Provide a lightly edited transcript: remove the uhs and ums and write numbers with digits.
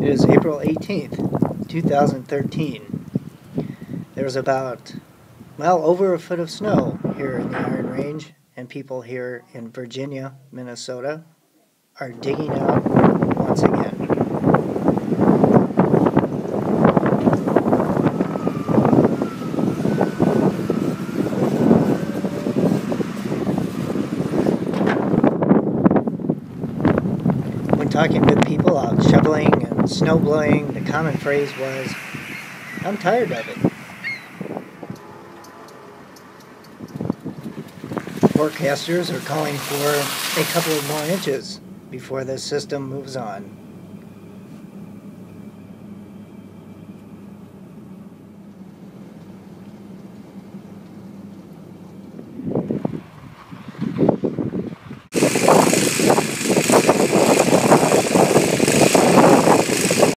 It is April 18th, 2013. There's about, well, over a foot of snow here in the Iron Range, and people here in Virginia, Minnesota, are digging out once again. When talking with people out shoveling and snow blowing, the common phrase was, "I'm tired of it." Forecasters are calling for a couple of more inches before this system moves on.